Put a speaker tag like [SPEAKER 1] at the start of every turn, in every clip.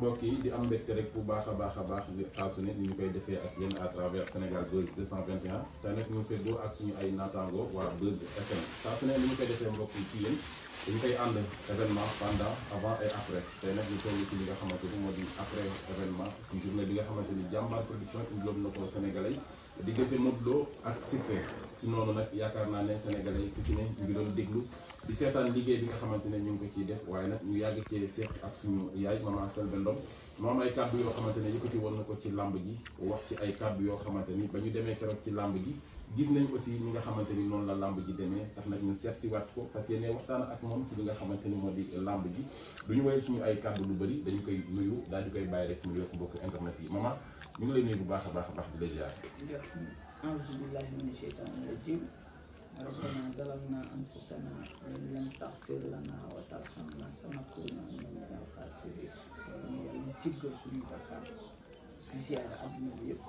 [SPEAKER 1] mbokk yi di am mbégte rek bu baax a baax saa su ne ni ñu koy defee ak yéen à travers Sénégal Buzz 221 tey nag ñu feggoo ak suñu ay naataango waa Buzz FM saa su ne ni ñu koy defee mbokk yi ci yéen dañu koy ànd événement pendant avant et après tey nag ñu toll ci li nga xamante ni moo di après événement ci journée bi nga xamante ni Jambar Production indiloon na ko Sénégalais diggante Modou Lo ak Siteu ci noonu nag yaakaar naa ne Sénégalais ku ci ne ñu ngi doon déglu di seetaan liggéey bi nga xamante ne ñu ngi ko ciy def waaye nag ñu yàgg cee seeq ak suñu yaay maman Selbé Ndom mu am ay kàddu yoo xamante ne yëkkati woon na ko ci làmb ji wax ci ay kàddu yoo xamante ni ba ñu demee keroog ci làmb ji gis nañ aussi ñi nga xamante ni noonu la làmb ji demee tax nag ñu seet si waat ko parce que yéene waxtaan ak moom ci li nga xamante ni moo di làmb ji du ñu woyal suñu ay kàddu lu bëri dañu koy nuyu daal di koy bàyyi rek mu yokk mbokk internet yi maman ñu ngi lay nuyu bu baax a baax di la ziar.
[SPEAKER 2] ربنا ظلمنا أنفسنا وإن لم تغفر لنا وترحمنا لنكونن من الخاسرين yàlla jéggal suñu bakkaar di ziar àdduna bi yëpp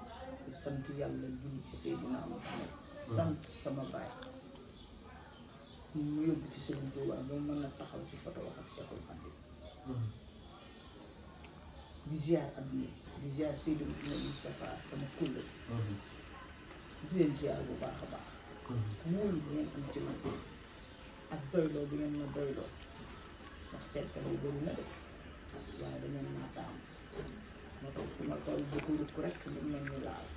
[SPEAKER 2] di sant yàlla julli ci Seydina Muhammad sant sama baay mu yóbbu ci Sëriñ Tuubaa ba mën a taxaw ci foto wax ak Cheikhul Khadim di ziar àdduna di ziar Seydina Moustapha sama kulle di leen ziar bu baax a baax wóolu bi ngeen am ci man ak doyloo bi ngeen ma doyloo ndax seetlu yi bëri na de waaye da ngeen maa taam moo tax fu ma toll dëkk rek lu mel ni laal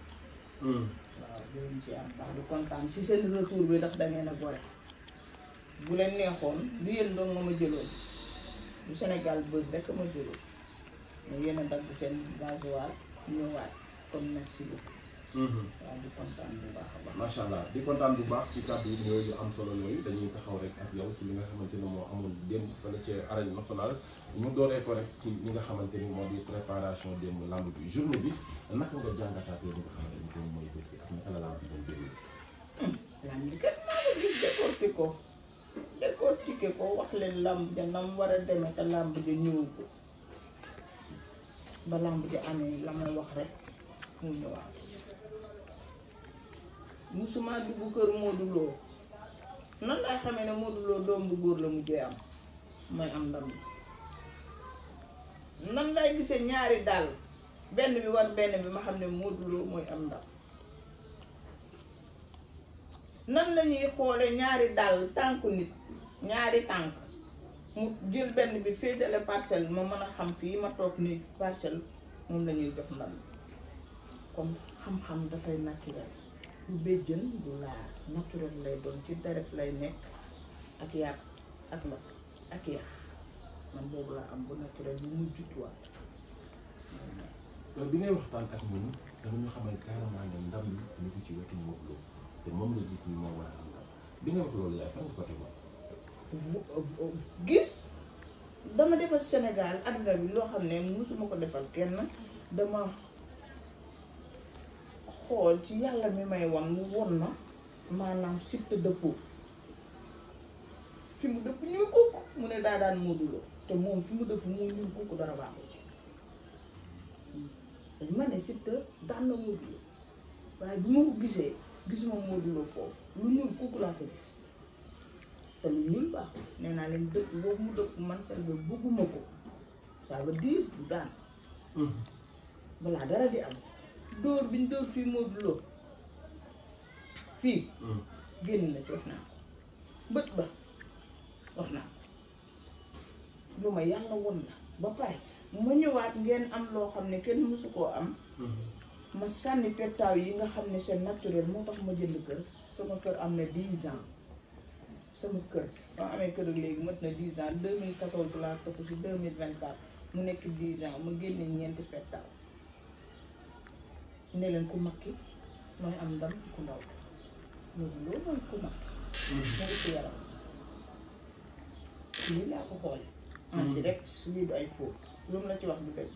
[SPEAKER 2] waaw di leen ci am baax di kontaan si seen retour bi ndax da ngeen a gore bu leen neexoon du yéen doon ma jëloon du Sénégal Buzz rek ma jëloon mais yéen a dagg seen gasoil ñëwaat comme merci beaucoup waaw di kontaan bu baax a baax.
[SPEAKER 1] macha allah di kontaan bu baax ci kàddu yooyu am solo yooyu dañuy taxaw rek ak yow ci li nga xamante ni moo amul démb fële ci arène nationale ñu dooree ko rek ci li nga xamante ni moo di préparation démb lamb bi journée bi naka nga jàngataatee li nga xamante ni moom mooy bés bi ak naka la lamb bi doon démb.
[SPEAKER 2] lamb bi kat maa ngi gis décortiquer ko wax leen lamb ja nam war a demee te lamb ja ñëw ko ba lamb ja amee la may wax rek mu ñëwaat. musuma dugg kër Modou Lo nan laay xamee ne Modou Lo doom bu góor la mujjee am may am ndam nan lay gisee ñaari dàll benn bi war benn bi ma xam ne Modou Lo mooy am ndam nan la ñuy xoole ñaari dàll tànku nit ñaari tànk mu jël benn bi féetale parcelle ma mën a xam fii ma toog ni parcelle moom la ñuy jox ndam comme xam-xam dafay naturel du béjjën du laar naturel lay doon ci deret lay nekk ak yàpp ak ndox ak yax man boobu laa am bu naturel bu mu juttuwaat
[SPEAKER 1] bi ngay waxtaan ak ñun dama ñu xamal carrément ne ndam li ñu ko ci wetu Modou Lo te moom nga gis ni moo war a am ndam bi nga wax loolu yaay fan nga ko tegoon
[SPEAKER 2] gis dama defal Sénégal adduna bi loo xam ne musuma ko defal kenn dama xool ci yàlla mi may wan mu won na maanaam Siteu dëppoo fi mu dëpp ñuul kukk mu ne daa daan Modou Lo te moom fi mu dëpp mu ñuul kukk dara baaxu ci dañ ma ne Siteu daan na Modou Lo waaye bi ma ko gisee gisuma Modou Lo foofu lu ñuul kukk laa ko gis te lu ñuul baaxul nee naa leen dëpp boobu mu dëpp man Selbé bëgguma ko ça veut dire du daan balaa dara di am dóor bi ñu dóor fii Modou Lo fii génn na ci wax naa ko bët ba wax naa ko lu ma yàlla won la ba pare ma ñëwaat ngeen am loo xam ne kenn mësu koo am ma sànni pettaaw yi nga xam ne c'est naturel moo tax ma jënd kër sama kër am na 10 ans sama kër ba amee kër léegi mat na 10 ans 2014 laa topp si 2024 mu nekk 10 ans ma génne ñeenti pettaaw ne leen ku mag ki mooy am ndam ku ndaw Modou Lo mooy ku mag mooy ci yaram lii laa ko xoole en direct lii du ay faux lu mu la ci wax du dëgg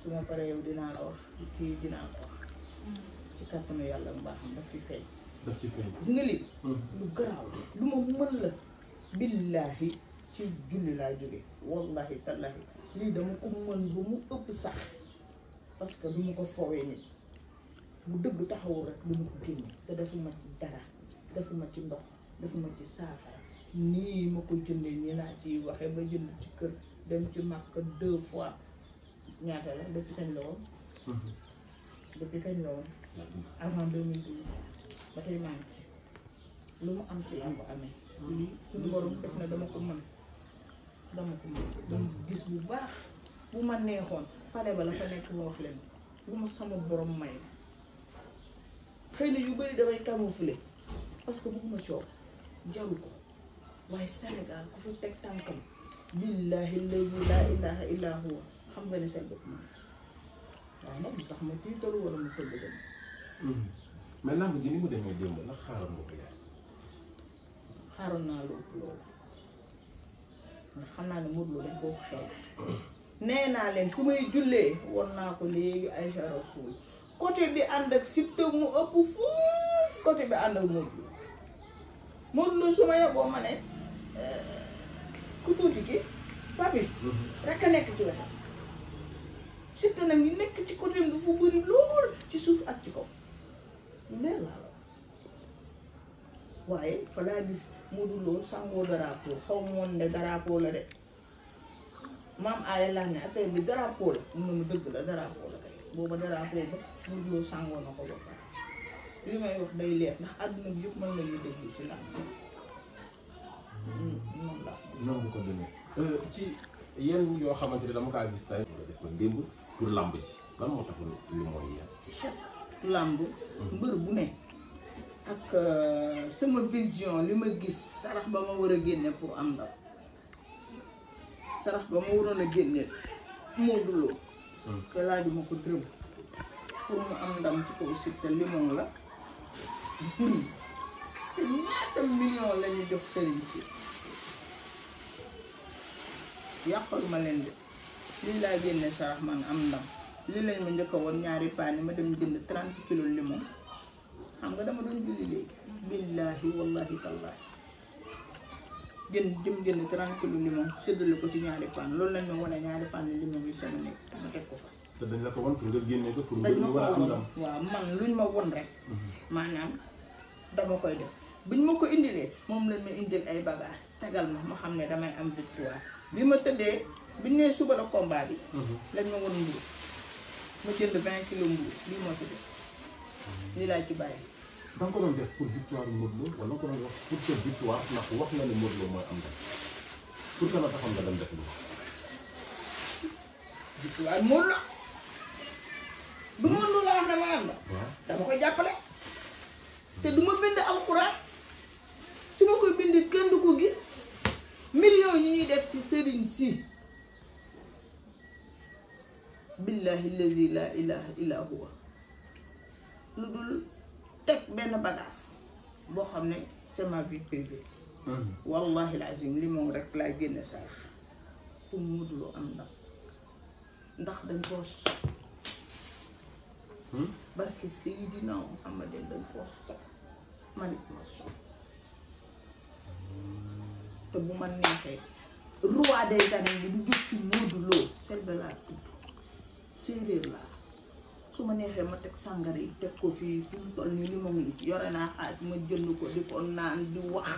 [SPEAKER 2] su ma paree yow dinaa la wax kii dinaa ko wax ci kàttanu yàlla mu baax daf fi feeñ
[SPEAKER 1] daf ci feeñ
[SPEAKER 2] gis nga lii lu garaaw lu ma mën la billaahi ci julli laa jóge wallahi tallahi lii dama ko mën ba mu ëpp sax parce que du ma ko foowee nit bu dëgg taxawul rek du ma ko génne te defuma ci dara defuma ci ndox defuma ci saafara nii ma ko jëndee nii laa ciy waxee ba jënd ci kër dem ci Makka 2 fois ñaata la depuis kañ la woon depuis kañ la woon avant 2012 ba tey maa ngi ci lu mu am ci laa ko amee lii suñu borom def na dama ko mën dama gis bu baax bu ma neexoon pare ba la fa nekk ma wax leen lu ma sama borom may xëy na yu bari damay camoufler parce que bëgguma coow jaru ko waaye Sénégal ku fi teg tànkam billahi lazi la ilaha illa huwa xam nga ne seen bopp ma waaye nag lu tax ma tiitaru wala mu sëgg dem
[SPEAKER 1] mais lamb ji ni mu demee démb ndax xaaral nga ko yaay
[SPEAKER 2] xaaroon naa lu ëpp loolu ndax xam naa ne Modou Lo dañ koo xeex nee naa leen fu may jullee won naa ko léegi Aïcha Rasoul côté bi ànd ak Siteu mu ëpp fuuf côté bi ànd ak Modou Lo su ma yeboo ma ne ku tuuti ki Papis rek a nekk ci wetam Siteu nag ñu nekk ci côté bi fu bëri lool ci suuf ak ci kaw lu leer laa la waaye fa laa gis Modou Lo sangoo drapeau xaw ma woon ne drapeau la de maam aaya laa ne affaire bi drapeau la mun na mu dëgg la drapeau la kay booba drapeau ba Modou Lo sangoo na ko ba pare li may wax day leer ndax àdduna bi yëpp mën nañu déglu ci làmb noonu la
[SPEAKER 1] noonu ko demee ci yenn yoo xamante ne dama kaa gis tey nga def ko démb pour làmb ji lan moo taxoon li mooy yéen
[SPEAKER 2] chaque làmb mbër bu ne ak sama vision li ma gis sarax ba ma war a génne pour am ndam sarax ba ma waroon a génne Modou Lo te laajuma ko dërëm pour mu am ndam ci kaw Siteu limon la te ñaata million la ñu jox sëriñ si yàqal ma leen de lii laa génne sarax man am ndam lii lañ ma njëkk a woon ñaari paani ma dem jënd 30 kilos limon xam nga dama doon julli léegi billahi wallahi tallahi jënd 30 kilos limon séddale ko ci ñaari paan loolu lañ ma wane ñaari paan limon yi sama nekk ma teg ko fa
[SPEAKER 1] te dañ la ko won pour nga génne ko pour
[SPEAKER 2] dañ ma
[SPEAKER 1] nga war a am
[SPEAKER 2] ko
[SPEAKER 1] ndam
[SPEAKER 2] won waaw man luñ ma won rek maanaam dama koy def buñ ma ko indilee moom lañ ma indil ay bagage tegal ma xam ne damay am victoire bi ma tëddee biñ nee suba la combat bi lañ ma won mburu ma jënd 20 kilos mburu lii moo ci def lii laa ci bàyyi
[SPEAKER 1] da nga ko doon def pour victoire Modou Lo wala nga ko doon wax pour sa victoire ndax wax nga ne Modou Lo mooy am ndam pour que la taxoon nga dem def lu
[SPEAKER 2] victoire Modou Lo du Modou Lo laa wax ne ma am ndam
[SPEAKER 1] waaw
[SPEAKER 2] dama koy jàppale te du ma bind alxuraan su ma koy bind kenn du ko gis millions yi ñuy def ci sëriñ si billahi allazi la ilaha illa huwa lu dul teg benn bagage boo xam ne c'est ma vie privée wallahi lazim li moom rek laay génne sarax pour Modou Lo am ndam ndax dañ koo sopp barke Seydina Muhammadin dañ koo sopp manit ma sopp te bu ma neexee roi des arènes bi du jóg ci Modou Lo Selbé laa tudd séeréer laa su ma neexee ma teg sàngara yi teg ko fii fu mu toll nii li ma ngi yore naa xaaj ma jënd ko di ko naan di wax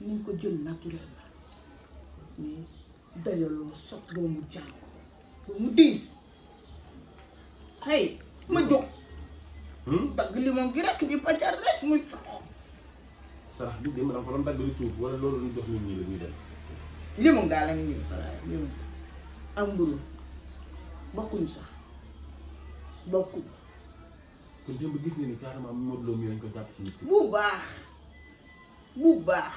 [SPEAKER 2] ni ko jël naturel la mais dayaloo sot doomu jàng ba mu diis xëy ma jóg dagg limon gi rek di pàccar rek muy sox
[SPEAKER 1] sarax bi démb danga ko doon dagg di tuub wala loolu ñu jox nit ñi la ñuy dem
[SPEAKER 2] limon daal la nga ñuy falaay limon am mburu bokkuñu sax bokkuñ
[SPEAKER 1] kon démb gis nga ni carrément Modou Lo mi dañ ko jàpp ci mystique
[SPEAKER 2] bu baax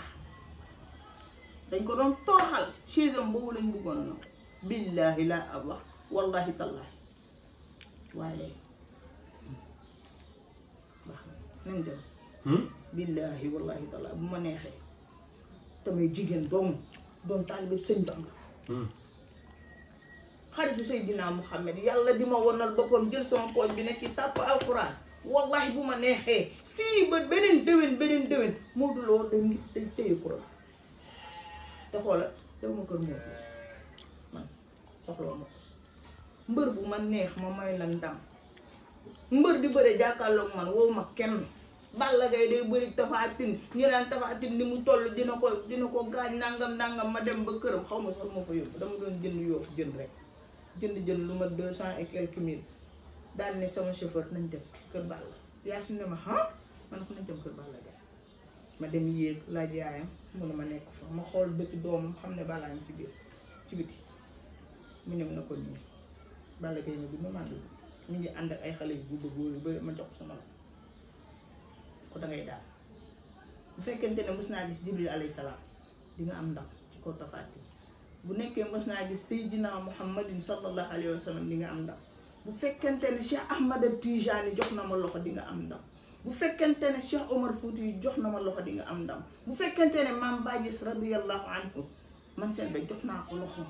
[SPEAKER 2] dañ ko doon toroxal chaise am boobu lañ bëggoon na billahi laa ab wax wallahi tallahi waaye baax nañ dem billahi wallahi tallahi bu ma neexee tamay jigéen doom taalibe sëñ Bamba xaritu Seydina Muhammad yàlla di ma wonal boppam jël sama pooj bi nekk ci tàpp alquran wallahi bu ma neexee fii ba beneen déwén Modou Lo day téye ko la te xoolal def ma kër Modou man soxla ma ko mbër bu ma neex ma may la ndam mbër di bëre jàkkaarloog man wow ma kenn Balla Gaye day bëri Tapha Tine ñu naan Tapha Tine ni mu toll dina ko gaañ nangam ma dem ba këram xaw ma sax moo fa yóbbu dama doon jënd Yoff jënd rek jënd lu ma 200 et quelques mille daal ne sama chauffeur nañ dem kër Balla Yacine ne ma ah man ko nañ dem kër Balla Gaye ma dem yéeg laaj yaayam mu ne ma nekk fa ma xool bëti doomam xam ne Balla ngi ci biir ci biti mu ñëw na ko nii Balla Gaye ma bi ma màndu ñu ngi ànd ak ay xale yu góor yu bëri ma jox sama la ko dangay daal bu fekkente ne mës naa gis Jibril alayhi salaam di nga am ndam ci kaw Tapha Tine bu nekkee mës naa gis Seydina Muhammadin sallallahu alayhi wa sallam di nga am ndam bu fekkente ne Cheikh Ahmad Tijani jox na ma loxo di nga am ndam bu fekkente ne Cheikh Omar Fouti jox na ma loxo di nga am ndam bu fekkente ne Maam Bajis radiyallahu anhu man seen ba jox naa ko loxo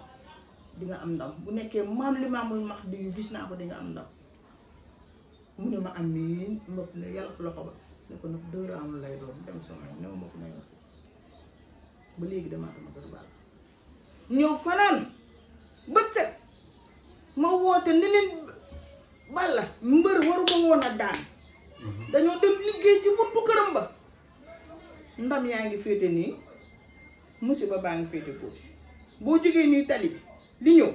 [SPEAKER 2] di nga am ndam bu nekkee Maam Limaamul Mahdi yu gis naa ko di nga am ndam mu ne ma amiin mbokk ne yàlla ko loxo ba ne ko nag 2 rounds lay doon dem sama new ma ko may wax ba léegi damaa dama kër Balla ñëw fanaan bët set ma woote ni leen Balla mbër waru ma woon a daan dañoo def liggéey ci buntu këram ba ndam yaa ngi féete nii musiba baa ngi féete gauche boo jógee nii tali bi li ñëw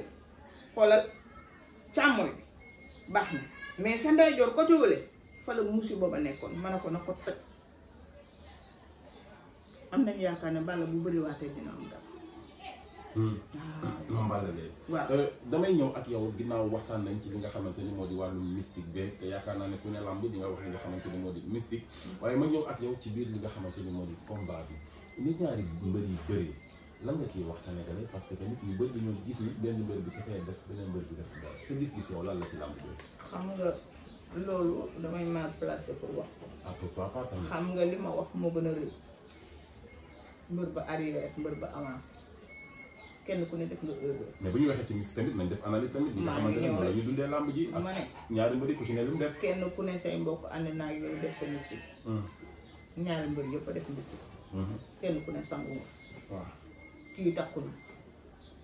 [SPEAKER 2] xoolal càmmooy bi baax na mais sa ndeyjoor ko jógale fa la musiba ba nekkoon ma ne ko na ko toj am nañ yaakaar ne Balla bu bëri waatee dina am dara.
[SPEAKER 1] moom Balla Gaye.
[SPEAKER 2] waaw
[SPEAKER 1] damay ñëw ak yow ginnaaw waxtaan nañ ci li nga xamante ni moo di wàllu mystique bi te yaakaar naa ne ku ne lamb di nga wax li nga xamante ni moo di mystique waaye ma ñëw ak yow ci biir li nga xamante ni moo di combat bi ni ñaari mbër yi bëree lan nga ciy wax sénégalais parce que tamit ñu bëri dañoo gis ni benn mbër bi kese def beneen mbër bi def dara sa gis-gis yow lan la ci lamb bi.
[SPEAKER 2] xam nga loolu damay mal placé pour wax ko.
[SPEAKER 1] ah pourquoi pas tamit.
[SPEAKER 2] xam nga li ma wax moo gën a rëy mbër ba arrière rek mbër ba avancé kenn ku ne def nga erreur.
[SPEAKER 1] mais bu ñu waxee ci mystique tamit nañ def analyse tamit. li nga xamante ne moom la ñu dundee lamb ji.
[SPEAKER 2] ma ne
[SPEAKER 1] ñaari mbër yi ku ci ne lu mu def.
[SPEAKER 2] kenn ku ne say mbokk ànd naa yow def sa mystique. ñaari mbër yëpp a def mystique. kenn ku ne sangu nga.
[SPEAKER 1] waaw
[SPEAKER 2] kii takku na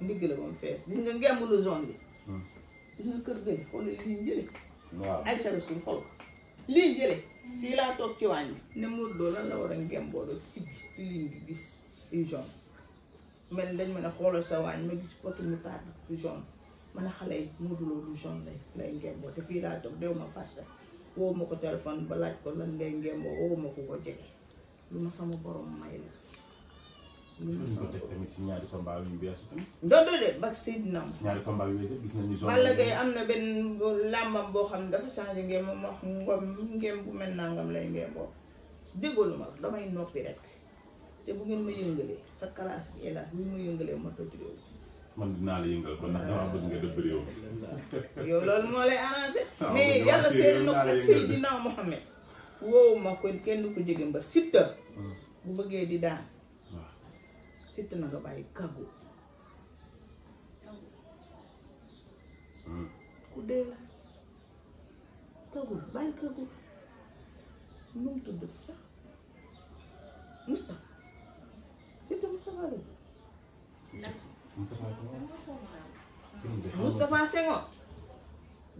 [SPEAKER 2] ndigg la moom fees gis nga ngemb lu zone bi. gis nga kër gën xoolal lii njële.
[SPEAKER 1] waaw
[SPEAKER 2] ay saro suñ xool ko lii njële fii laa toog ci wàññi ne Modou Lo lan la war a ngemboo doon siggi ci ligne bi gis yu jaune mel dañ ma ne xoolal sa wàññ ma gis potu mu taat lu jaune ma ne xale yi Modou Lo lu jaune lay ngemboo te fii laa toog dew ma parce woo ma ko téléphone ba laaj ko lan ngay ngemboo woo ma ko jege lu ma sama borom may la lu ma sama borom
[SPEAKER 1] tamit si ñaari combat yu bees tamit.
[SPEAKER 2] doon ba Seydina
[SPEAKER 1] ñaari combat yu bees gis nañu zone.
[SPEAKER 2] Balla Gaye am na benn làmbam boo xam ne dafa changé ngeen moom wax ngeen bu mel nangam lay ngeen boo déggoo lu ma wax damay noppi rek te bu ngeen ma yëngalee sa classe bi la bu ma yëngalee ma toj réew.
[SPEAKER 1] man dinaa la yëngal kon ndax damaa bëgg nga dëbb réew.
[SPEAKER 2] yow loolu moo lay arrangé. mais yàlla seetlu na ko Seydina Mohamed woowu ma ko kenn ko jege mba Siteu bu bëggee di daan Siteu na nga bàyyi kàggu ku dee la kagul bàyyi kagul nu mu tudd sax Moustapha Siteu Moustapha Senghor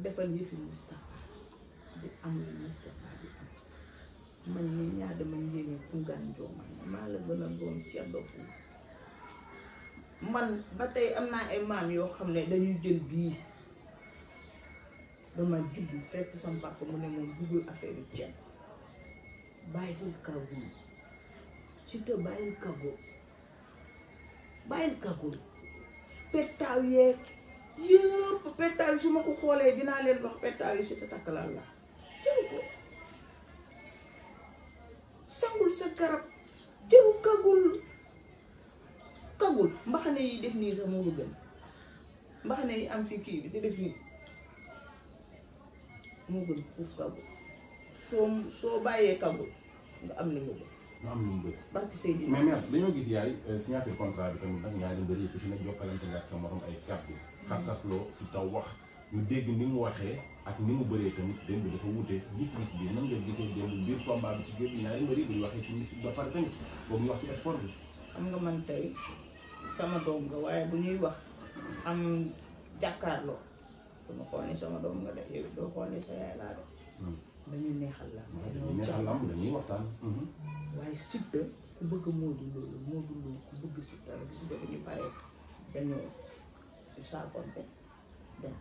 [SPEAKER 2] defal yëfi Moustapha di am lu Moustapha di am man mii ñaar dama njéeme tungaan jooman maa la gën a doon ceddo fu man ba tey am naa ay maam yoo xam ne dañuy jël bii dama juddu fekk sama papa mu ne moom duggul affaire yu ceeb bàyyil kagul Siteu bàyyil kagul pettaaw yeeg yëpp pettaaw yi su ma ko xoolee dinaa leen wax pettaaw yi Siteu takkalaal la jëru ko sangul sa garab jëru kagul mbaxane yi def nii sax moo ko gën mbaxane yi am fi kii bi te def nii moo gën fuuf kagul soo bàyyee kagul nga am li nga bëgg.
[SPEAKER 1] nga am li mu bëgg.
[SPEAKER 2] barki Seydina
[SPEAKER 1] mais mère dañoo gis yaay signature contrat bi tamit nag ñaari mbër yi ku ci ne jokkalante nga ak sa morom ay kàddu xas-xasloo si taw wax ñu dégg ni mu waxee ak ni mu bëree tamit démb dafa wute gis-gis bi nan nga gisee démb biir combat bi ci biir ñaari mbër yi buñ waxee ci mystique ba pare tamit foog ñu wax ci sport bi.
[SPEAKER 2] xam nga man tey sama doom nga waaye bu ñuy wax am jàkkaarloo dama xool ni sama doom nga def yow doo xool ni sa yaay laa def dañuy neexal la
[SPEAKER 1] dañuy neexal lamb dañuy waxtaan.
[SPEAKER 2] waaye Siteu ku bëgg Modou Lo ku bëgg Siteu rek gis nga dañu pare dañoo saafonte dem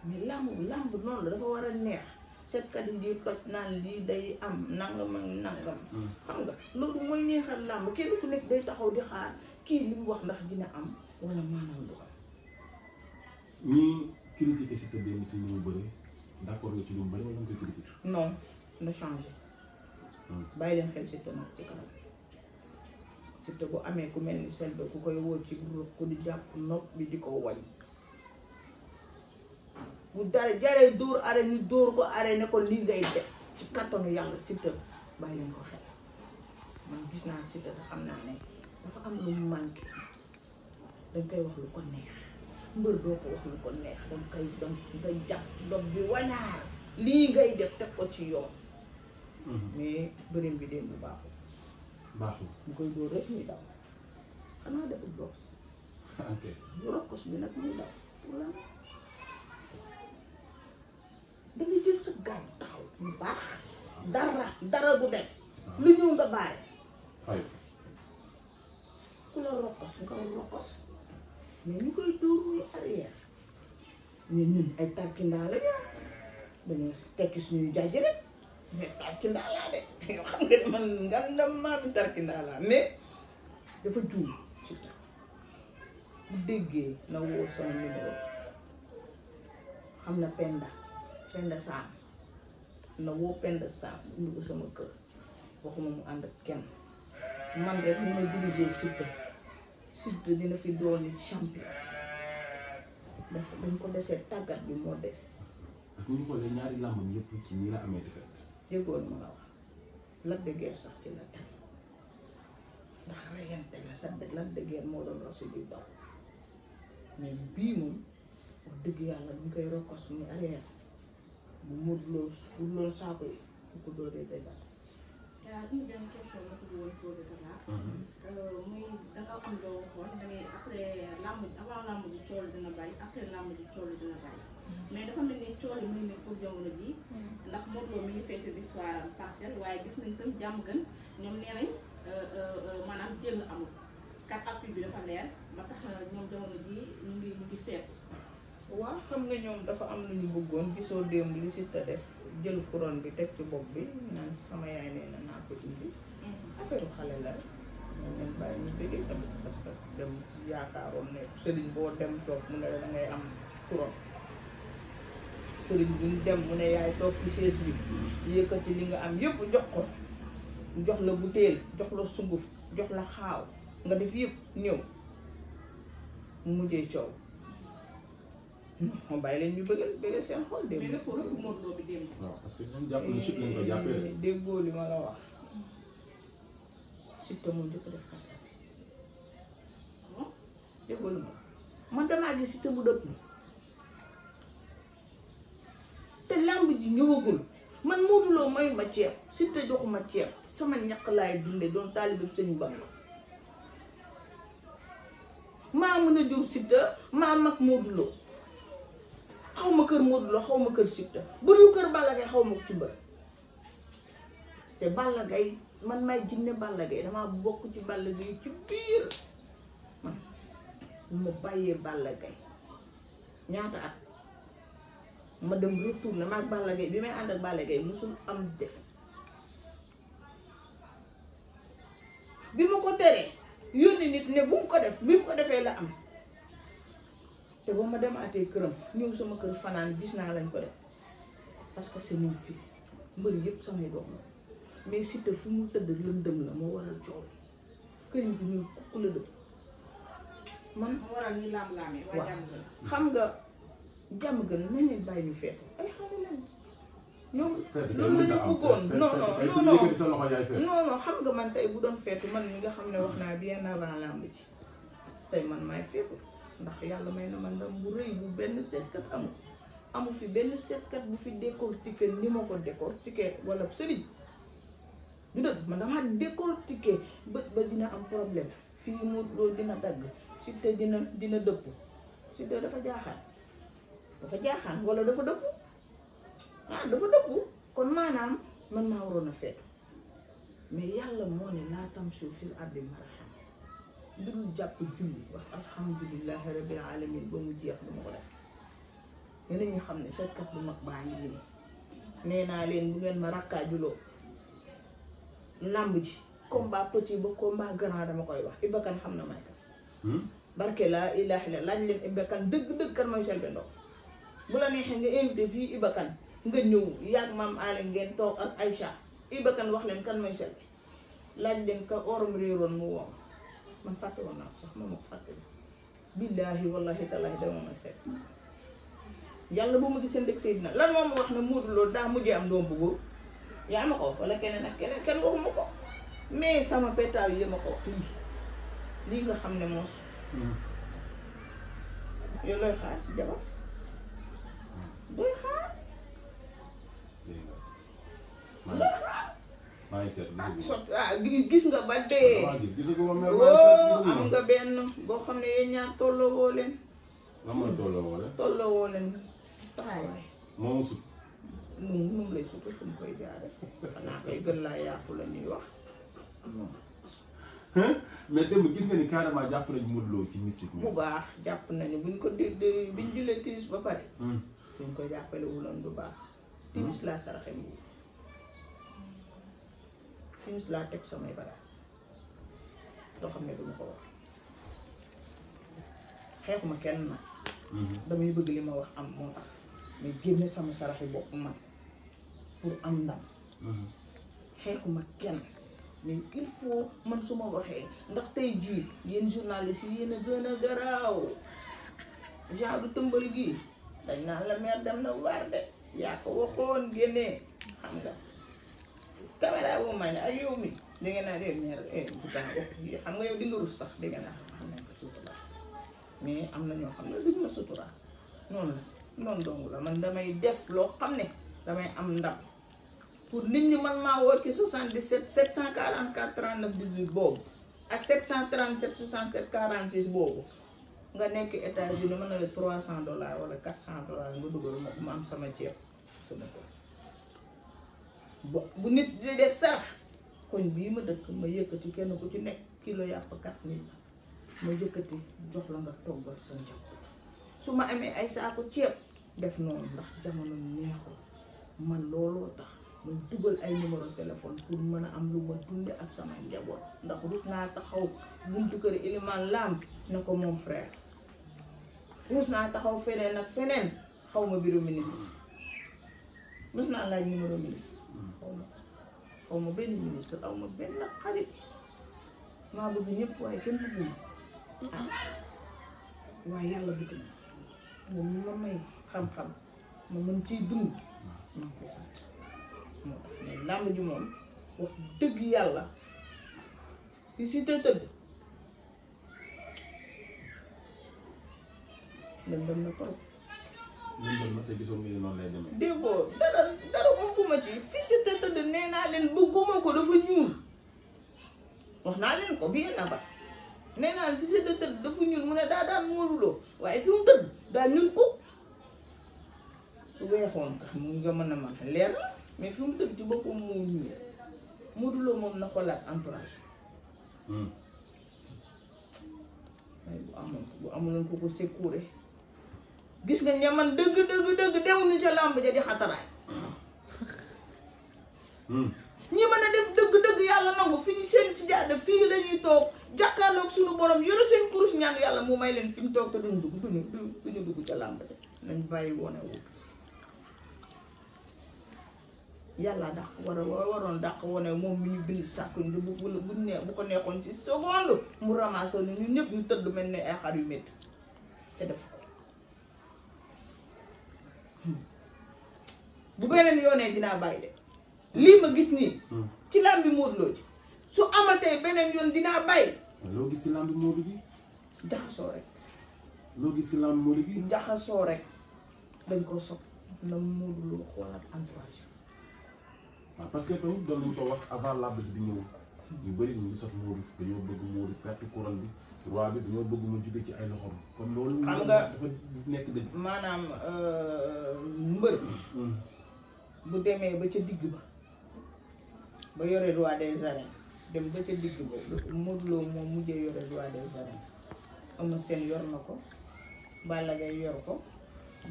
[SPEAKER 2] mais lamb noonu la dafa war a neex seetkat yi di toj naan lii day am nangam ak nangam. xam nga loolu mooy neexal lamb kenn ku nekk day taxaw di xaar kii li mu wax ndax dina am wala maanaam du am.
[SPEAKER 1] ñii critiqué Siteu bi si ñu bëri d'accord nga ci lu mu bëri wala nga koy critiqué.
[SPEAKER 2] non na changé. bàyyi leen xel Siteu nag ci kanam Siteu bu amee ku mel ni Selbé ku koy woo ci groupe ku di jàpp nopp bi di ko wañ bu dara jaree dóor are ni dóor ko are ne ko lii ngay def ci kattanu yàlla Siteu bàyyi leen ko xel man gis naa Siteu te xam naa ne dafa am lu mu manqué dañ koy wax lu ko neex mbër doo ko wax lu ko neex dañ koy nga jàpp dob bi wañaar lii ngay def teg ko ci yoon. mais bërim bi démb baaxul mu koy dóor rek muy daw xanaa deful box
[SPEAKER 1] ok
[SPEAKER 2] rokkos bi nag muy daw wala da nga jël sa gaañ taxaw mu baax dara du dem lu ñëw nga bàyyi
[SPEAKER 1] fay
[SPEAKER 2] ku la rokkos nga rokkos mais ñu koy dóor muy arrière mais ñun ay tarkindaa la dañoo tekki suñuy jaaj rek mais tarkindaa laa de yoo xam nga man ngandam maa mi tarkindaa laa mais dafa juum Siteu bu déggee na woo sama numéro xam na Penda Sam na woo Penda Sam indi ko sama kër waxuma mu ànd ak kenn man rek mu may diriger Siteu dina fi dooni champion dafa dañ ko desee tàggat bi moo des.
[SPEAKER 1] ak ñu xoolee ñaari làmb yëpp ci ñi la amee defet
[SPEAKER 2] déggoon ma la wax Lac de Guiers sax ci la tey ndax reyante la sax Lac de Guiers moo doon rosi di daw mais bii moom wax dëgg yàlla bu ñu koy rokkos muy arrière bu Modou Lo loolu saako yi bu ko dóoree day daal.
[SPEAKER 3] une benn question la ko woon posé muy danga am loo waxoon da ngay après lamb avant lamb ji cool dina bari après lamb ji cool dina bari mais dafa mel ni cool yi muy ne pour jamono ji ndax Modou Lo mi ngi fête victoire am partielle waaye gis nañ tam jàmm gën ñoom nee nañ maanaam jël amul 4 appui bi dafa leer ba tax ñoom jamono ji ñu ngi feet.
[SPEAKER 2] waaw xam nga ñoom dafa am lu ñu bëggoon gisoo démb li Siteu def jël couronne bi teg ci bopp bi naan sama yaay nee na naa ko indi affaire xale la rek ñoom leen bàyyi ñu bëggee tamit parce que dem yaakaaroon ne sëriñ boo dem toog mu ne la da ngay am couronne sëriñ bi ñu dem mu ne yaay toog ci chaise bi yëkkati li nga am yëpp jox ko jox la butéel jox la sunguf jox la xaaw nga def yëpp ñëw mu mujjee coow moom bàyyi leen ñu bëggal seen xol démb.
[SPEAKER 3] mais lépp rek Modou Lo bi démb.
[SPEAKER 1] waaw parce que ñoom jàpp na Siteu lañ ko jàppee
[SPEAKER 2] déggoo li ma la wax Siteu moo njëkk def kat déggoo li ma man damaa gis Siteu bu dëpp te làmb ji ñëwagul man Modou Lo mayu ma ceeb Siteu joxuma ceeb sama ñaq laay dunde doon taalibe Sëñ Bamba maa mën a jur Siteu maa mag Modou Lo xaw ma kër Modou Lo xaw ma kër Siteu bu dul kër Balla Gaye xaw ma ko ci mbër te Balla Gaye man may jinne Balla Gaye damaa bokk ci Balla Gaye ci biir man bu ma bàyyee Balla Gaye ñaata at ma dem retourné maag Balla Gaye bi may ànd ak Balla Gaye musul am def bi ma ko teree yónni nit ne bu mu ko def bi mu ko defee la am te ba ma demaatee këram ñëw sama kër fanaan gis naa lañ ko def parce que c'est mon fils mbër yëpp samay doom la mais Siteu fu mu tëdd lëndëm la moo waral coow këriñ bi ñuy kukk la dëpp man
[SPEAKER 3] moo waral ñuy laam-laamee waaye jàmm gën
[SPEAKER 2] xam nga jàmm gën nañ leen bàyyi ñu feetu ay xale lañ ñoom loolu la ñu bëggoon non xam nga man tey bu doon feetu man mi nga xam ne wax naa bien avant lamb ci tey man maay feetu ndax yàlla may na man ndam bu rëy bu benn seetkat amu fi benn seetkat bu fi décortiqué ni ma ko décortiqué wala sëriñ du dëgg man damaa décortiqué bët ba dina am problème fii mu loolu dina dagg Siteu dina dëpp Siteu dafa jaaxaan wala dafa dëpp dafa dëpp kon maanaam man maa waroon a feetu mais yàlla moo ne laa tamshu fil ardi marahan lu dul jàpp julli wax alhamdulillahi rabbil alamin ba mu jeex du ma ko def yéen ñu xam ne seetkat bu mag baa ngi nii nee naa leen bu ngeen ma rakkaajuloo làmb ji combat petit ba combat grand dama koy wax Iba Kane xam na may kan barke laa ilaaha illa laaj leen Iba Kane dëgg-dëgg kan mooy Selbé Ndom bu la neexee nga invité fii Iba Kane nga ñëw yàgg maam aale ngeen toog ak Aïcha Iba Kane wax leen kan mooy Selbé laaj leen ka orom réeroon mu woom man fàtte woon naa ko sax moom ma ko fàtte bi billaahi wallahi tallaahi dama ma seet yàlla bu ma gisee ndëg Seydina lan moom wax ne Modou Lo daa mujjee am doom bu góor yaa ma ko wax wala keneen ak keneen kenn waxuma ko mais sama pétaaw yi ma ko wax lii nga xam ne moos yow looy xaar si jabar booy xaar looy xaar
[SPEAKER 1] maa ngi seet
[SPEAKER 2] gis nga ba dee am nga benn boo xam ne yéen ñaar tolloo woo leen
[SPEAKER 1] lan mooy tolloo woo leen
[SPEAKER 2] tolloo woo leen taxawaay
[SPEAKER 1] moomu sut
[SPEAKER 2] moom lay sutu fu mu koy jaare xanaa koy gën laa yaatu la ñuy wax
[SPEAKER 1] mais démb gis nga ni carrément jàpp nañu Modou Lo ci mystique
[SPEAKER 2] bu baax jàpp nañu buñ ko biñ julee timis ba pare suñ ko jàppale wuloon bu baax timis laa saraxe mbu timis laa teg samay bagaas loo xam ne duma ko wax xeexuma kenn nag damay bëgg li ma wax am moo tax mais génne sama saraxi bopp man pour am ndam xeexuma kenn mais il faut man su ma waxee ndax tey jii yéen journalistes yi yéen a gën a garaaw genre du tëmbal gi dañ naan la meer dem na waar de yaa ko waxoon génnee xam nga caméra boobu may ne ak yow mi da ngeen naa dee meer pourtant wax xam nga yow di nga rus sax da ngeen naa xam nañ ko sutura mais am na ñoo xam ne duñ ma sutura noonu la noonu dong la man damay def loo xam ne damay am ndam pour nit ñi man maa woo ci 77 744 39 18 boobu ak 737 67 46 boobu nga nekk États-Unis mën na la $300 wala $400 nga dugal ma am sama ceeb sama ko bu nit di def sarax koñ bii ma dëkk ma yëkkati kenn ku ci nekk kilo yàpp 4000 ma yëkkati jox la nga toggal sa njaboot su ma amee ay saako ceeb def noonu ndax jamono neexul man looloo tax ma dugal ay numéro téléphone pour mën a am lu ma dunde ak sama njaboot ndax rus naa taxaw buntu kër Iliman Lam ne ko moom frère rus naa taxaw feneen ak feneen xaw ma bureau ministre rus naa laaj numéro ministre xaw ma benn ministre xaw ma benn xarit maa bëgg ñëpp waaye kenn bëgguma waaye yàlla bëgg na moom ñu ma may xam-xam ma mën ciy dund maa ngi koy sant moo tax mais làmb ji moom wax dëgg yàlla si te tëdd lëndëm na trop
[SPEAKER 1] lëndëm na te gisoo nga ni noonu lay demee
[SPEAKER 2] déggoo dara umpuma ci fii si te tëdd nee naa leen bëgguma ko dafa ñuul wax naa leen ko bien na ba nee naa leen si te tëdd dafa ñuul mu ne daa daan Modou Lo waaye fi mu tëdd daa ñuul ko su weexoon tax mu nga mën a man leer na mais fi mu tëdd ci boppam moo ñuul Modou Lo moom na xoolaat entourage waaye bu amuloon ko ko secouré gis nga ñaman dëgg dewuñu ca làmb ja di xataraay ñi mën a def dëgg yàlla nangu fi ñu seen si jaada fii lañuy toog jàkkaarloog suñu borom yore seen kurus ñaan yàlla mu may leen fi ñu toog te duñu dugg ca làmb ja nañ bàyyi wone wu yàlla dàq waroon dàq wone moom mi ñu bind sàkku ñu bu ko neexoon ci seconde mu ramassé ni ñun ñëpp ñu tëdd mel ne ay xar yu métti te def ko bu beneen yoonee dinaa bàyyi de lii ma gis nii ci làmbi Modou Lo ji su amatee beneen yoon dinaa bàyyi.
[SPEAKER 1] loo gis ci làmbi Modou bi
[SPEAKER 2] jaxasoo rek
[SPEAKER 1] loo gis ci làmbi Modou bi
[SPEAKER 2] jaxasoo rek dañ ko sopp na Modou Lo xoolaat entourage.
[SPEAKER 1] waaw parce que tamit doon nañu ko wax avant làmb ji di ñëw ñu bëri ñu ngi sax Modou dañoo bëgg Modou perte couronne bi roi bi dañoo bëgg mu jóge ci ay loxoom kon loolu
[SPEAKER 2] xam nga
[SPEAKER 1] dafa nekk dëgg
[SPEAKER 2] maanaam mbër bu demee ba ca digg ba yore roi des arènes dem ba ca digg ba Modou Lo moom mujjee yore roi des arènes Eumeu Sène yor na ko Balla Gaye yor ko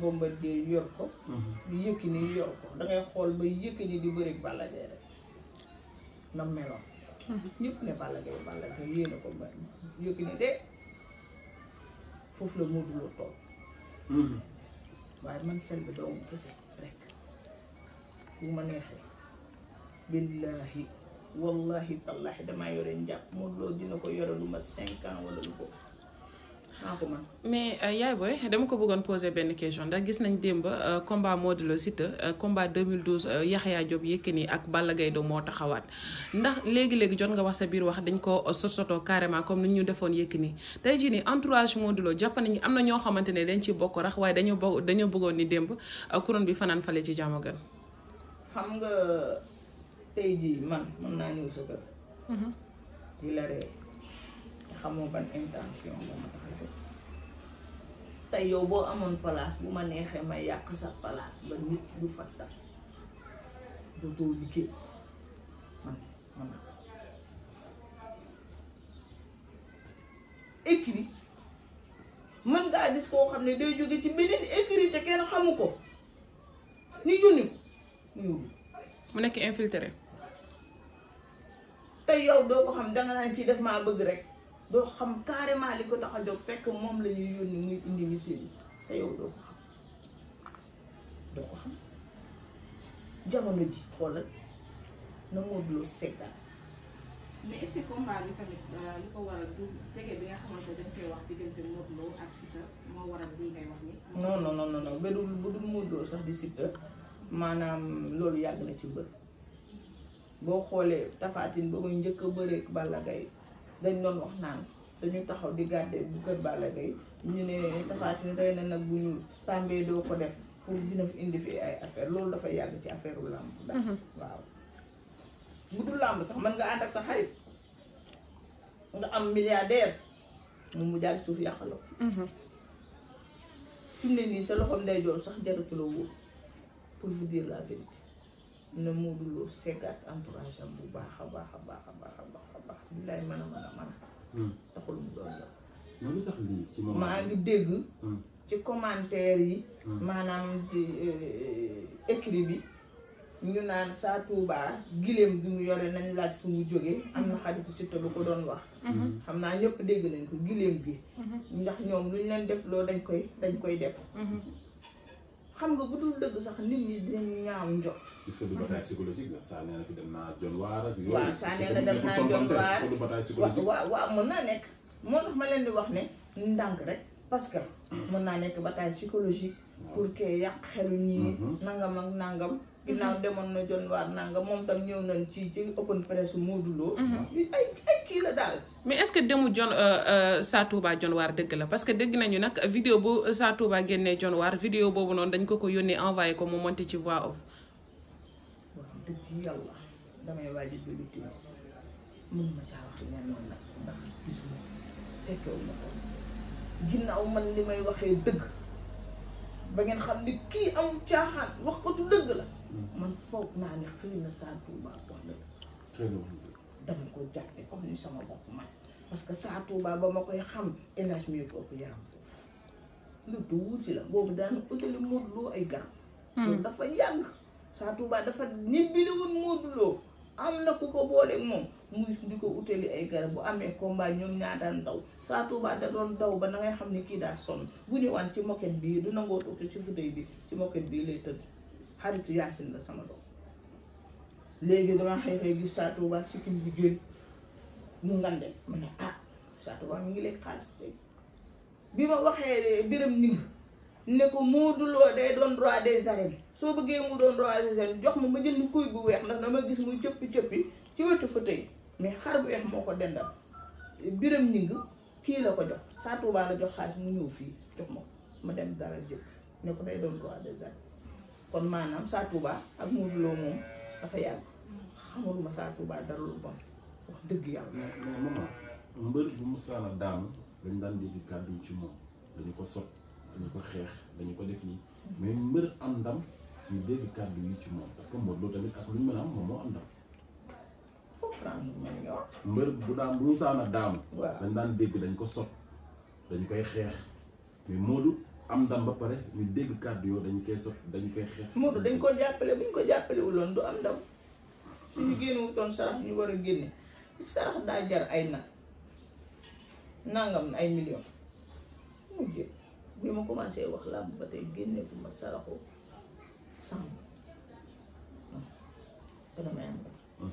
[SPEAKER 2] Bombardier yor ko Yékini yor ko dangay xool ba Yékini di bëreeg Balla Gaye rek na meloon ñëpp ne Balla Gaye yéena ko ba Yékini de foofu la Modou Lo toog waaye man Selbé doomu kese rek bu ma neexee billaahi wallahi tallahi damaa yore njàpp Modou Lo dina ko yore lu mat 5 ans wala lu ko maa ko man
[SPEAKER 4] mais yaay booy dama ko bëggoon poser benn question ndax gis nañ démb combat Modou Lo Siteu combat 2012 Yaxya Diop Yékini ak Balla Gaye do moo taxawaat ndax léegi-léegi jot nga wax sa biir wax dañ ko sotoo carrément comme ni ñu defoon Yékini tey jii nii entourage Modou Lo jàpp nañu am na ñoo xamante ne dañ ci bokk rax waaye dañoo bëggoon ni démb couronne bi fanaan fale ci Diamaguène.
[SPEAKER 2] xam nga tey jii man mën naa ñëw sa kër di la ree xamoo ban intention moo ma tax a jóg tey yow boo amoon place bu ma neexee ma yàq sa place ba nit du fatta dootoo liggéey man écrit mën ngaa gis koo xam ne day jóge ci beneen écrit te kenn xamu ko ni junni ñuul
[SPEAKER 4] mu nekk infiltré
[SPEAKER 2] tey yow doo ko xam danga naan kii def maa bëgg rek doo xam carrément li ko tax a jóg fekk moom la ñuy yónni muy indi missile yi te yow doo ko xam jamono ji xoolal na Modou Lo seggaat.
[SPEAKER 3] mais est-ce que combat bi tamit li ko waral du jege bi nga xamante dañ koy wax diggante Modou Lo ak Siteu moo waral lii ngay wax ni.
[SPEAKER 2] non ba bu dul Modou Lo sax di Siteu maanaam loolu yàgg na ci mbër boo xoolee Tapha Tine ba muy njëkk a bëreek Balla Gaye dañ doon wax naan dañu taxaw di gàdde bu kër Balla Gaye ñu ne Tapha Tine rey na nag bu ñu tàmbee doo ko def pour dina fi indi fi ay affaire loolu dafa yàgg ci affaire u làmb daal waaw bu dul làmb sax mën nga ànd ak sa xarit nga am milliardaire moom mu jaar suuf yàqaloo fi mu ne nii sa loxoom ndeyjoor sax jaratuloo wóor pour vous dire la vérité na Modou Lo seggaat entourage am bu baax a baax billaay mën a taxul mu doon yow maa ngi dégg ci commentaire yi maanaam ci écrit bi ñu naan Sa Touba giléem bi mu yore nañ laaj fu mu jógee am na xaritu Siteu bu ko doon wax xam naa ñëpp dégg nañ ko giléem gi ndax ñoom luñ leen def loo dañ koy def xam nga bu dul dëgg sax nit ñi dinañ ñaaw njot
[SPEAKER 1] est-ce que du bataille psychologique la saa nee na fi dem naa John Waar ak yooyu
[SPEAKER 2] waaw saa nee na dem naa John Waar waaw mën naa nekk moo tax ma leen di wax ne ndànk rek parce que mën naa nekk bataille psychologique pour que yàq xelu ñii nangam ak nangam ginnaaw demoon na John Waar nangam moom tam ñëw nañ ci open press Modou Lo ay kii la daal
[SPEAKER 4] mais est-ce que demu Sa Touba John Waar dëgg la parce que dëgg nañu nag vidéo bu Sa Touba génnee John Waar vidéo boobu noonu dañ ko yónnee envoyé ko mu monté ci voix off
[SPEAKER 2] waaw dëgg yàlla damay waaj a julli timis mën ma caa wax leen noonu nag ndax gisuma fekkewu ma ko ginnaaw man li may waxee dëgg ba ngeen xam ni kii am caaxaan wax ko tu dëgg la man foog naa ne xëy na Sa Touba wax dëgg dama ko jàppe comme ni sama bopp man parce que Sa Touba ba ma koy xam élage mi ko ëpp yaram foofu lu tuuti la boobu daana utali Modou Lo ay garab loolu dafa yàgg Sa Touba dafa ñibbili woon Modou Lo am na ku ko boole moom muy di ko utali ay garab bu amee combat ñoom ñaa daan daw Sa Touba da doon daw ba da ngay xam ne kii daa sonn bu ñëwaan ci moquette bii du nangoo tuuti ci fauteuil bi ci moquette bii lay tëdd xaritu Yaasin la sama doom léegi dama xëy gis Sa Touba sikkim bi génn mu ngande ma ne Sa Touba mi ngi lekk xaalis tey bi ma waxee biram ning ne ko Modou Lo day doon roi des arènes soo bëggee mu doon roi des arènes jox ma jënd kuy bu weex ndax dama gis muy cëppi ci wetu fauteuil mais xar bu weex moo ko dendal biram ning kii la ko jox Sa Touba la jox xaalis mu ñëw fii jox ma dem dara jëpp ne ko day doon roi des arènes kon maanaam Sa Touba ak Modou Lo moom dafa yàgg xamaluma Sa Touba dara lu bon wax dëgg yàlla.
[SPEAKER 1] mais maman mbër bu musaana daanu dañ daan dégg kàddu ci moom dañu ko sot dañu ko xeex dañu ko def nii mais mbër am ndam ñu dégg kàddu yi ci moom parce que Modou Lo tamit ak lu ñu mën a am moom moo am ndam.
[SPEAKER 2] comprendre ma li nga wax.
[SPEAKER 1] mbër bu daan bu mu saana daanu.
[SPEAKER 2] waaw
[SPEAKER 1] dañ daan dégg dañ ko sot dañ koy xeex mais Modou am ndam ba pare ñu dégg kàddu yoo dañ koy sot dañ koy xeex.
[SPEAKER 2] Modou dañ ko jàppale bu ñu ko jàppale wuloon du am ndam suñu génn wutoon sarax ñu war a génne sarax daa jar ay nangam ay millions mu jël bi ma commencé wax làmb ba tey génne bu ma saraxu sàmm te damay am ndam.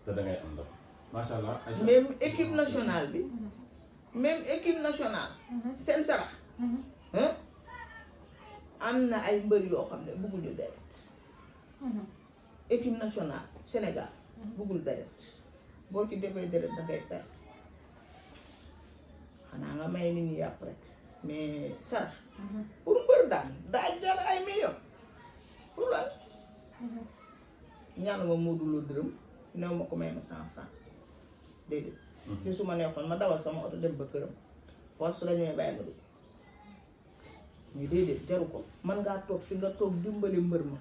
[SPEAKER 1] te da ngay am ndam macha allah.
[SPEAKER 2] même équipe nationale bi même équipe nationale seen sarax am na ay mbër yoo xam ne bëgguñu deret équipe nationale Sénégal bëggul deret boo ci defee deret da ngay perte xanaa nga may nit ñi yàpp rek mais sarax pour mbër daan daa jar ay millions pour lan ñaanu ma Modou Lo dërëm néew ma ko may ma 100 francs déedéet te su ma neexoon ma dawal sama oto dem ba këram force la ñuy bàyyi ma dugg mais déedéet jaru ko man ngaa toog fi nga toog dimbali mbër ma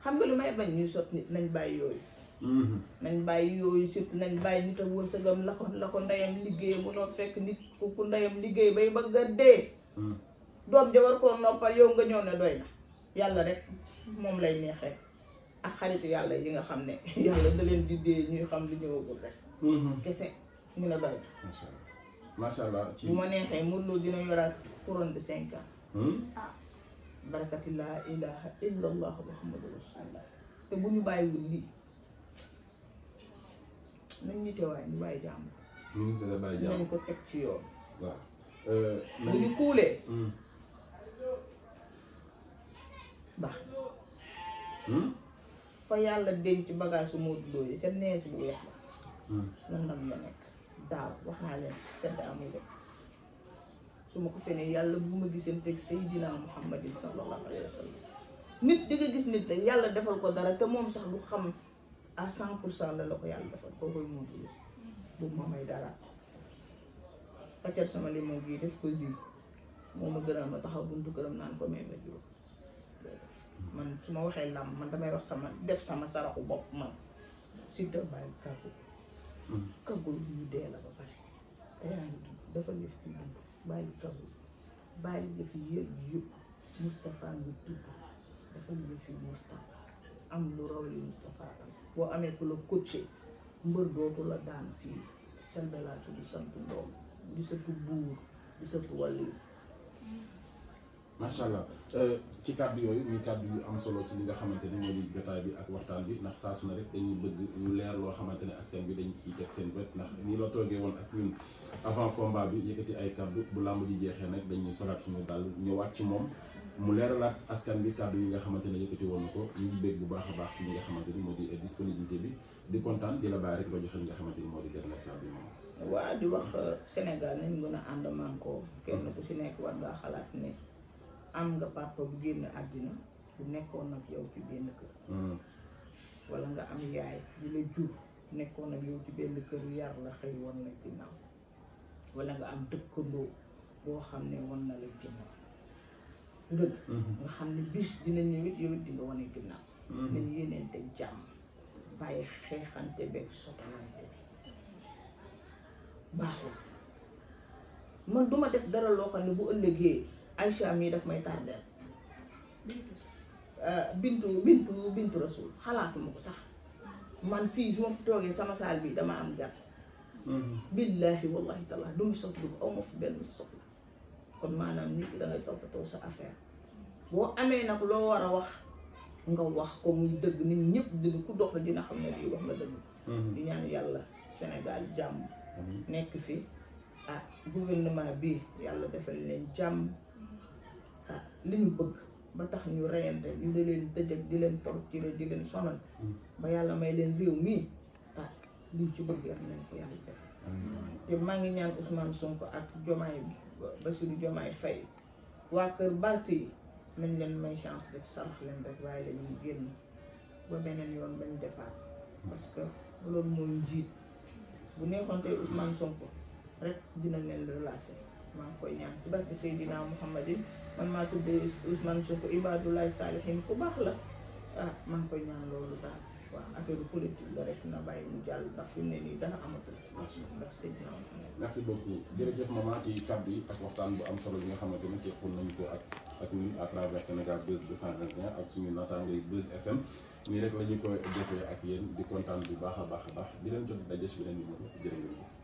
[SPEAKER 2] xam nga lu may bañ ñuy sot nit nañ bàyyi yooyu nañ bàyyi yooyu surtout nañ bàyyi nit ak wërsëgam la ko ndeyam liggéey munoo fekk nit ku ndeyam liggéey bay bëgg a dee doom ja war koo noppal yow nga ñëw ne doy na yàlla rek moom lay neex rek ak xarit yàlla yi nga xam ne yàlla da leen di dee ñuy xam li ñëwagul rek kese ñu ne doy na
[SPEAKER 1] macha allah ci
[SPEAKER 2] bu ma neexee Modou Lo dina yoraat couronne de 5 ans barakati laa ilaha illa allah muhammadu rasulullah te bu ñu bàyyiwul lii nañ ñu teewaay ñu bàyyi jàmm nañ ko teg ci yoon
[SPEAKER 1] waaw
[SPEAKER 2] bu ñu kuulee baax fa yàlla denc bagage su Modou Lo yi ca nees bu weex la ndam la nekk daaw wax naa leen sedd amul rek su ma ko fenee yàlla bu ma giseen teg Seydina Muhammadin sallallahu alayhi wa sallam nit di nga gis nit rek yàlla defal ko dara te moom sax du xam à 100% la ko yàlla defal koo koy Modou Lo boobu ma may dara paccal sama limon bii def ko zi moo ma gënal ma taxaw buntu këram naan ko may ma juróom man su ma waxee làmb man damay wax sama def sama saraxu bopp man Siteu bàyyi kagul ñu dee la ba pare te yaa ngi tudd dafa yëf ci dund bàyyi kagul bàyyi yëf yi yëpp Moustapha ngi tudd dafa yëf yi Moustapha am lu raw li Moustapha am boo amee ku la coaché mbër dootu la daan fii sembelaatu di sant ndoom di satu buur di satu wàllu
[SPEAKER 1] macha allah ci kàddu yooyu muy kàddu yu am solo ci li nga xamante ni moo di jotaay bi ak waxtaan bi ndax saa su ne rek dañuy bëgg ñu leer loo xamante ne askan bi dañ ciy teg seen bët ndax nii la toogee woon ak ñun avant combat bi yëkkati ay kàddu bu làmb ji jeexee nag dañuy solaat suñu dàll ñëwaat ci moom mu leeralaat askan bi kàddu yi nga xamante ne yëkkati woon na ko ñu ngi bëgg bu baax a baax ci li nga xamante ni moo di disponibilité bi di kontaan di la bàyyi rek nga joxe li nga xamante ni moo di dernier kàddu yi moom.
[SPEAKER 2] waa di wax Sénégal nañ gën a ànd mànkoo kenn ku si nekk war ngaa xalaat ne am nga papa bu génn àddina bu nekkoon ak yow ci benn kër wala nga am yaay di la jur nekkoon ak yow ci benn kër yar la xëy woon na ginnaaw wala nga am dëkkandoo boo xam ne won na la ginnaaw dëgg nga xam ne bis dina ñëwit yow it di nga wane ginnaaw nañ yéeneente jàmm bàyyi xeexante beeg sotalante bi baaxul man duma def dara loo xam ne bu ëllëgee Aïcha mii daf may tardeel bintu rasul xalaatuma ko sax man fii su ma fi toogee sama saal bi dama am gàtt billahi wallahi taala du mu soxla ko aw ma fi benn soxla kon maanaam nit ki da ngay toppatoo sa affaire boo amee nag loo war a wax nga wax ko muy dëgg nit ñëpp dina ku dox dina xam ne lii wax nga dëgg di ñaan yàlla Sénégal jàmm nekk fi gouvernement bi yàlla defal leen jàmm li ñu bëgg ba tax ñu reyante ñu di leen tëjëg di leen torturer di leen sonal ba yàlla may leen réew mii liñ ci bëgg am nañ ko yàlla def te maa ngi ñaan Ousmane Sonko ak Diomaye Bassirou Diomaye Faye waa kër Barth yi nañ leen may chance rek sarax leen rek waaye dañuy génn ba beneen yoon bañ defaat parce que loolu mooy njiit bu neexoon tey Ousmane Sonko rek dina leen relâché maa ngi koy ñaan ci barke Seydina Mouhamadin man maa tuddee Ousmane Sonko Ibadoulaye Salihin ku baax la ah maa ngi koy ñaan loolu daal waaw affaire politique la rek na bàyyi mu jàll ndax fi mu ne nii dara amatul. ndax sëñ bi
[SPEAKER 1] merci beaucoup jërëjëf maman ci kàddu yi ak waxtaan bu am solo bi nga xamante ne seqoon nañu ko ak ñun à travers Sénégal Buzz 221 ak suñu naataango yi Buzz FM nii rek la ñu koy defee ak yéen di kontaan bu baax a baax di leen jot daje si beneen numéro jërë ngeen jëf